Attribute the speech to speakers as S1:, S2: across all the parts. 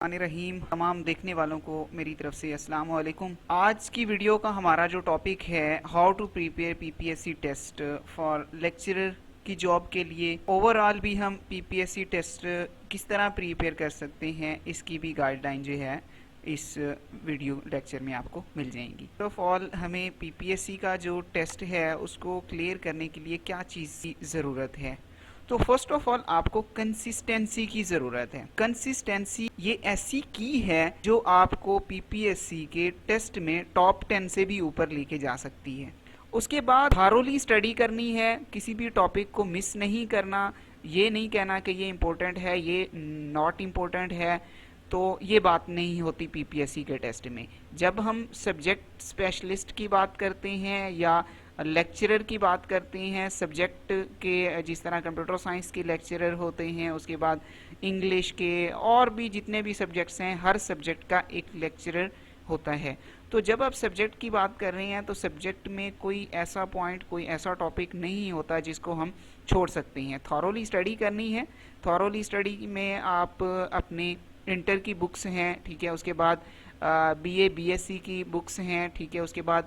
S1: रहीम तमाम देखने वालों को मेरी तरफ से अस्सलाम वालेकुम। आज की वीडियो का हमारा जो टॉपिक है how to prepare PPSC test for lecturer की जॉब के लिए। ओवरऑल भी हम पीपीएससी टेस्ट किस तरह प्रिपेयर कर सकते हैं इसकी भी गाइडलाइन जो है इस वीडियो लेक्चर में आपको मिल जाएंगी। फर्स्ट ऑफ ऑल हमें पीपीएससी का जो टेस्ट है उसको क्लियर करने के लिए क्या चीज़ की ज़रूरत है। तो फर्स्ट ऑफ ऑल आपको कंसिस्टेंसी की ज़रूरत है। कंसिस्टेंसी ये ऐसी की है जो आपको पीपीएससी के टेस्ट में टॉप 10 से भी ऊपर लेके जा सकती है। उसके बाद थारोली स्टडी करनी है, किसी भी टॉपिक को मिस नहीं करना। ये नहीं कहना कि ये इम्पोर्टेंट है ये नॉट इम्पोर्टेंट है, तो ये बात नहीं होती पीपीएससी के टेस्ट में। जब हम सब्जेक्ट स्पेशलिस्ट की बात करते हैं या लेक्चरर की बात करते हैं, सब्जेक्ट के जिस तरह कंप्यूटर साइंस के लेक्चरर होते हैं, उसके बाद इंग्लिश के और भी जितने भी सब्जेक्ट्स हैं, हर सब्जेक्ट का एक लेक्चरर होता है। तो जब आप सब्जेक्ट की बात कर रहे हैं तो सब्जेक्ट में कोई ऐसा पॉइंट, कोई ऐसा टॉपिक नहीं होता जिसको हम छोड़ सकते हैं। थॉरोली स्टडी करनी है। थॉरोली स्टडी में आप अपने इंटर की बुक्स हैं, ठीक है, उसके बाद बीए बीएससी की बुक्स हैं, ठीक है, उसके बाद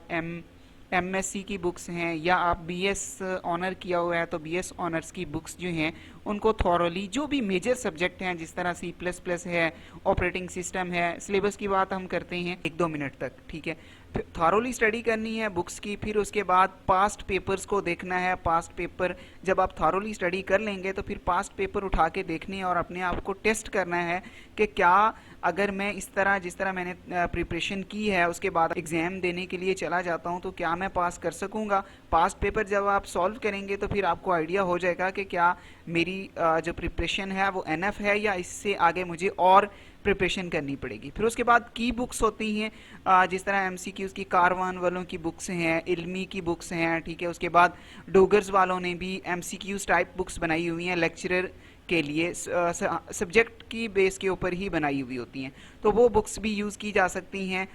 S1: एमएससी की बुक्स हैं, या आप बीएस ऑनर किया हुआ है तो बीएस ऑनर्स की बुक्स जो हैं उनको थॉरोली, जो भी मेजर सब्जेक्ट हैं जिस तरह C++ है, ऑपरेटिंग सिस्टम है, सिलेबस की बात हम करते हैं 1-2 मिनट तक, ठीक है, फिर थॉरोली स्टडी करनी है बुक्स की। फिर उसके बाद पास्ट पेपर्स को देखना है। पास्ट पेपर जब आप थॉरोली स्टडी कर लेंगे तो फिर पास्ट पेपर उठा के देखने हैं और अपने आप को टेस्ट करना है कि क्या अगर मैं इस तरह जिस तरह मैंने प्रिपरेशन की है उसके बाद एग्ज़ाम देने के लिए चला जाता हूं तो क्या मैं पास कर सकूंगा। पास्ट पेपर जब आप सॉल्व करेंगे तो फिर आपको आइडिया हो जाएगा कि क्या मेरी जो प्रिपरेशन है वो एनफ है या इससे आगे मुझे और प्रिपरेशन करनी पड़ेगी। फिर उसके बाद की बुक्स होती हैं, जिस तरह एमसीक्यूज़ की कारवान वालों की बुक्स हैं, इल्मी की बुक्स हैं, ठीक है, उसके बाद डोगर्स वालों ने भी एमसीक्यूज़ टाइप बुक्स बनाई हुई हैं लेक्चरर के लिए, सब्जेक्ट की बेस के ऊपर ही बनाई हुई होती हैं, तो वो बुक्स भी यूज़ की जा सकती हैं।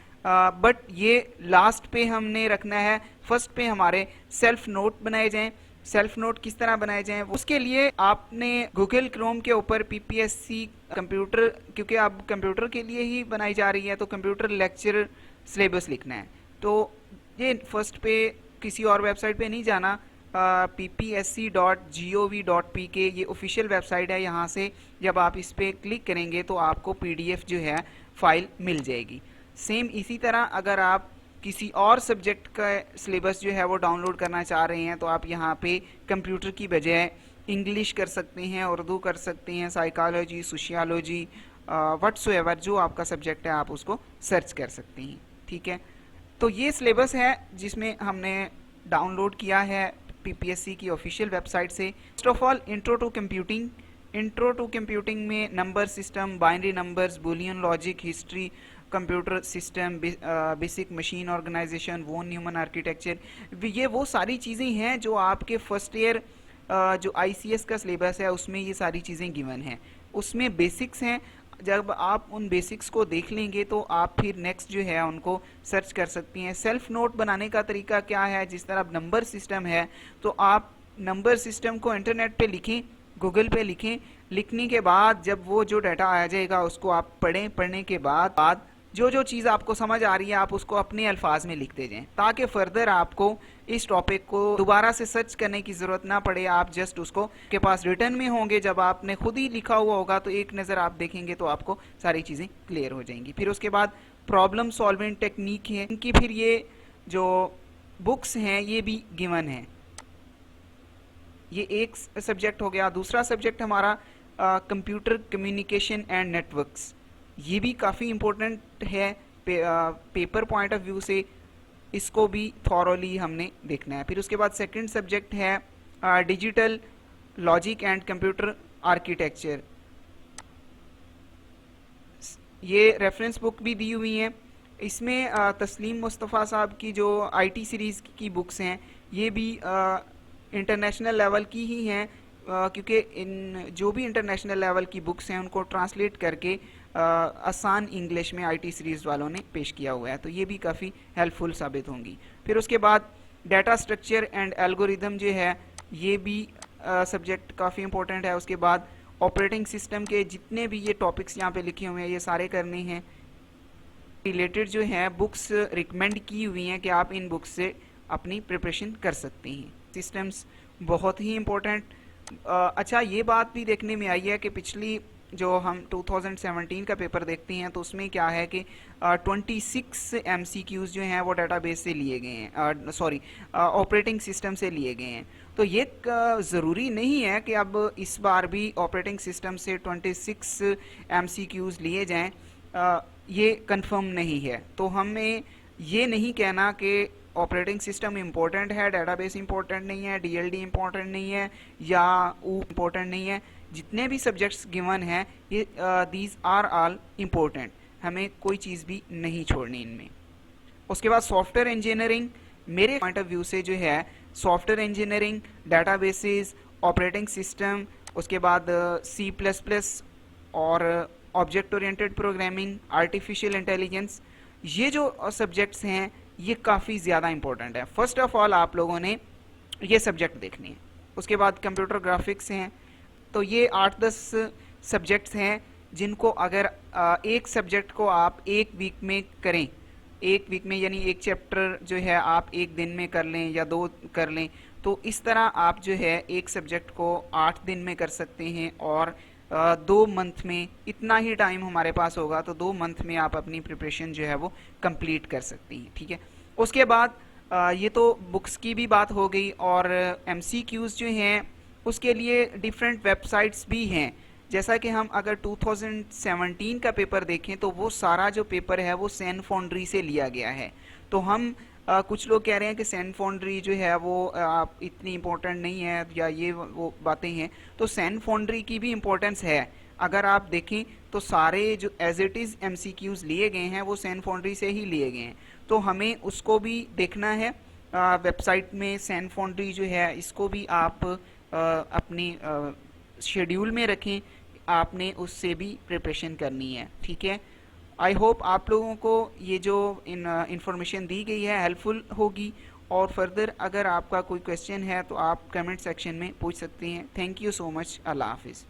S1: बट ये लास्ट पे हमने रखना है। फर्स्ट पे हमारे सेल्फ नोट बनाए जाएं। सेल्फ नोट किस तरह बनाए जाएं, उसके लिए आपने गूगल क्रोम के ऊपर पीपीएससी कंप्यूटर, क्योंकि आप कंप्यूटर के लिए ही बनाई जा रही है तो कंप्यूटर लेक्चर सिलेबस लिखना है। तो ये फर्स्ट पे किसी और वेबसाइट पे नहीं जाना, ppsc.gov.pk ये ऑफिशियल वेबसाइट है। यहाँ से जब आप इस पर क्लिक करेंगे तो आपको पीडीएफ जो है फाइल मिल जाएगी। सेम इसी तरह अगर आप किसी और सब्जेक्ट का सिलेबस जो है वो डाउनलोड करना चाह रहे हैं तो आप यहाँ पे कंप्यूटर की बजाय इंग्लिश कर सकते हैं, उर्दू कर सकते हैं, साइकोलॉजी, सोशियोलॉजी, व्हाटसोएवर जो आपका सब्जेक्ट है आप उसको सर्च कर सकते हैं, ठीक है। तो ये सिलेबस है जिसमें हमने डाउनलोड किया है पीपीएससी की ऑफिशियल वेबसाइट से। First of all intro to computing. Intro to computing में number system, binary numbers, Boolean logic, history, computer system, basic machine organization, von Neumann architecture, ये वो सारी चीज़ें हैं जो आपके फर्स्ट ईयर जो आईसीएस का सिलेबस है उसमें ये सारी चीज़ें गिवन हैं। उसमें बेसिक्स हैं। जब आप उन बेसिक्स को देख लेंगे तो आप फिर नेक्स्ट जो है उनको सर्च कर सकती हैं। सेल्फ नोट बनाने का तरीका क्या है, जिस तरह नंबर सिस्टम है तो आप नंबर सिस्टम को इंटरनेट पे लिखें, गूगल पे लिखें। लिखने के बाद जब वो जो डाटा आ जाएगा उसको आप पढ़ें। पढ़ने के बाद जो जो चीज़ आपको समझ आ रही है आप उसको अपने अल्फाज में लिखते जाएं, ताकि फर्दर आपको इस टॉपिक को दोबारा से सर्च करने की ज़रूरत ना पड़े। आप जस्ट उसको के पास रिटर्न में होंगे, जब आपने खुद ही लिखा हुआ होगा तो एक नज़र आप देखेंगे तो आपको सारी चीज़ें क्लियर हो जाएंगी। फिर उसके बाद प्रॉब्लम सॉल्विंग टेक्निक है इनकी। फिर ये जो बुक्स हैं ये भी गिवन है। ये एक सब्जेक्ट हो गया। दूसरा सब्जेक्ट हमारा कंप्यूटर कम्युनिकेशन एंड नेटवर्क्स, ये भी काफ़ी इम्पोर्टेंट है पेपर पॉइंट ऑफ व्यू से, इसको भी थॉरोली हमने देखना है। फिर उसके बाद सेकंड सब्जेक्ट है digital logic and computer architecture. ये रेफरेंस बुक भी दी हुई है। इसमें तस्लीम मुस्तफ़ा साहब की जो आईटी सीरीज़ की बुक्स हैं ये भी इंटरनेशनल लेवल की ही हैं, क्योंकि इन जो भी इंटरनेशनल लेवल की बुक्स हैं उनको ट्रांसलेट करके आसान इंग्लिश में आईटी सीरीज़ वालों ने पेश किया हुआ है, तो ये भी काफ़ी हेल्पफुल साबित होंगी। फिर उसके बाद डाटा स्ट्रक्चर एंड एल्गोरिदम जो है ये भी सब्जेक्ट काफ़ी इंपॉर्टेंट है। उसके बाद ऑपरेटिंग सिस्टम के जितने भी ये टॉपिक्स यहाँ पे लिखे हुए हैं ये सारे करने हैं। रिलेटेड जो है बुक्स रिकमेंड की हुई हैं कि आप इन बुक्स से अपनी प्रिपरेशन कर सकते हैं। सिस्टम्स बहुत ही इम्पोर्टेंट। अच्छा, ये बात भी देखने में आई है कि पिछली जो हम 2017 का पेपर देखते हैं तो उसमें क्या है कि 26 MCQs जो हैं वो डाटाबेस से लिए गए हैं, सॉरी ऑपरेटिंग सिस्टम से लिए गए हैं। तो ये ज़रूरी नहीं है कि अब इस बार भी ऑपरेटिंग सिस्टम से 26 MCQs लिए जाएं, ये कंफर्म नहीं है। तो हमें ये नहीं कहना कि ऑपरेटिंग सिस्टम इम्पोर्टेंट है, डाटाबेस इम्पोर्टेंट नहीं है, DLD इम्पोर्टेंट नहीं है या ऊ इम्पोर्टेंट नहीं है। जितने भी सब्जेक्ट्स गिवन हैं ये दीज आर ऑल इम्पोर्टेंट, हमें कोई चीज़ भी नहीं छोड़नी इनमें। उसके बाद सॉफ्टवेयर इंजीनियरिंग, मेरे पॉइंट ऑफ व्यू से जो है software engineering, databases, operating system, उसके बाद C++ और object oriented programming, artificial intelligence, ये जो सब्जेक्ट्स हैं ये काफ़ी ज़्यादा इंपॉर्टेंट है। फर्स्ट ऑफ ऑल आप लोगों ने ये सब्जेक्ट देखने हैं। उसके बाद कंप्यूटर ग्राफिक्स हैं। तो ये 8-10 सब्जेक्ट्स हैं जिनको अगर एक सब्जेक्ट को आप एक वीक में करें, एक वीक में यानी एक चैप्टर जो है आप एक दिन में कर लें या 2 कर लें, तो इस तरह आप जो है एक सब्जेक्ट को 8 दिन में कर सकते हैं और 2 मंथ में, इतना ही टाइम हमारे पास होगा तो 2 मंथ में आप अपनी प्रिपरेशन जो है वो कंप्लीट कर सकती हैं। ठीक है, उसके बाद ये तो बुक्स की भी बात हो गई और MCQs जो हैं उसके लिए डिफरेंट वेबसाइट्स भी हैं। जैसा कि हम अगर 2017 का पेपर देखें तो वो सारा जो पेपर है वो सैन फाउंड्री से लिया गया है। तो हम कुछ लोग कह रहे हैं कि सैन फाउंड्री जो है वो इतनी इम्पोर्टेंट नहीं है या ये वो बातें हैं, तो सैन फाउंड्री की भी इम्पोर्टेंस है। अगर आप देखें तो सारे जो एज इट इज़ MCQs लिए गए हैं वो सैन फाउंड्री से ही लिए गए हैं, तो हमें उसको भी देखना है। वेबसाइट में सैन फाउंड्री जो है इसको भी आप अपनी शेड्यूल में रखें, आपने उससे भी प्रिपरेशन करनी है। ठीक है, आई होप आप लोगों को ये जो इंफॉर्मेशन दी गई है हेल्पफुल होगी, और फर्दर अगर आपका कोई क्वेश्चन है तो आप कमेंट सेक्शन में पूछ सकते हैं। Thank you so much. अल्लाह हाफिज़।